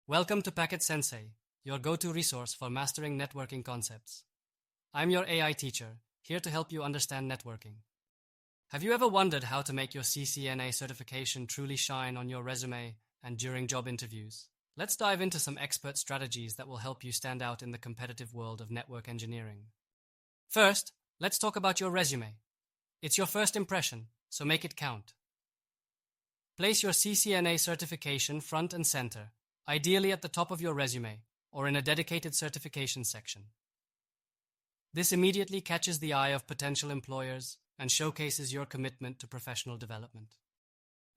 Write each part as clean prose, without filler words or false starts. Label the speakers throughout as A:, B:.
A: Welcome to Packet Sensei, your go-to resource for mastering networking concepts. I'm your AI teacher, here to help you understand networking. Have you ever wondered how to make your CCNA certification truly shine on your resume and during job interviews? Let's dive into some expert strategies that will help you stand out in the competitive world of network engineering. First, let's talk about your resume. It's your first impression, so make it count. Place your CCNA certification front and center, ideally at the top of your resume or in a dedicated certification section. This immediately catches the eye of potential employers and showcases your commitment to professional development.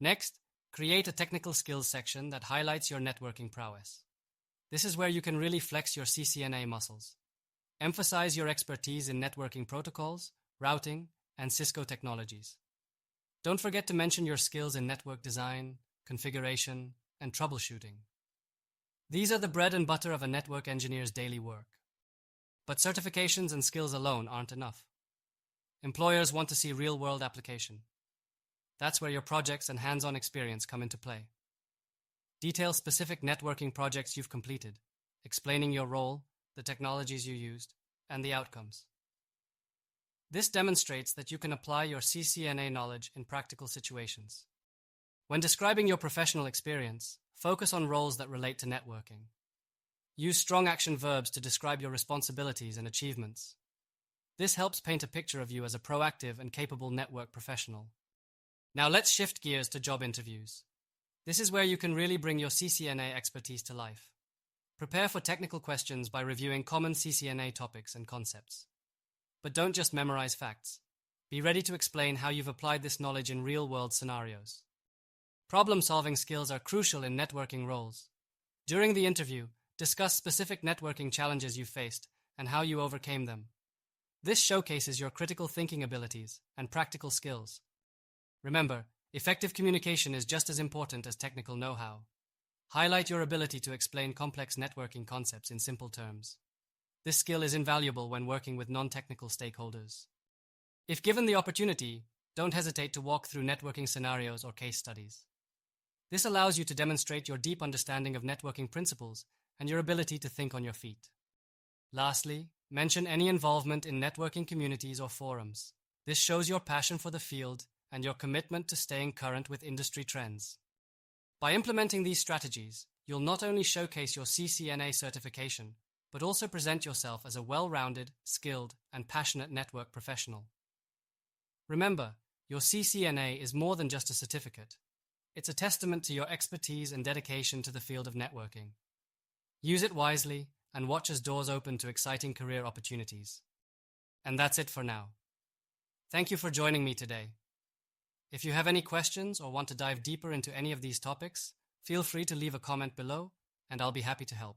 A: Next, create a technical skills section that highlights your networking prowess. This is where you can really flex your CCNA muscles. Emphasize your expertise in networking protocols, routing, and Cisco technologies. Don't forget to mention your skills in network design, configuration, and troubleshooting. These are the bread and butter of a network engineer's daily work. But certifications and skills alone aren't enough. Employers want to see real-world application. That's where your projects and hands-on experience come into play. Detail specific networking projects you've completed, explaining your role, the technologies you used, and the outcomes. This demonstrates that you can apply your CCNA knowledge in practical situations. When describing your professional experience, focus on roles that relate to networking. Use strong action verbs to describe your responsibilities and achievements. This helps paint a picture of you as a proactive and capable network professional. Now let's shift gears to job interviews. This is where you can really bring your CCNA expertise to life. Prepare for technical questions by reviewing common CCNA topics and concepts. But don't just memorize facts. Be ready to explain how you've applied this knowledge in real-world scenarios. Problem-solving skills are crucial in networking roles. During the interview, discuss specific networking challenges you faced and how you overcame them. This showcases your critical thinking abilities and practical skills. Remember, effective communication is just as important as technical know-how. Highlight your ability to explain complex networking concepts in simple terms. This skill is invaluable when working with non-technical stakeholders. If given the opportunity, don't hesitate to walk through networking scenarios or case studies. This allows you to demonstrate your deep understanding of networking principles and your ability to think on your feet. Lastly, mention any involvement in networking communities or forums. This shows your passion for the field and your commitment to staying current with industry trends. By implementing these strategies, you'll not only showcase your CCNA certification, but also present yourself as a well-rounded, skilled, and passionate network professional. Remember, your CCNA is more than just a certificate. It's a testament to your expertise and dedication to the field of networking. Use it wisely and watch as doors open to exciting career opportunities. And that's it for now. Thank you for joining me today. If you have any questions or want to dive deeper into any of these topics, feel free to leave a comment below, and I'll be happy to help.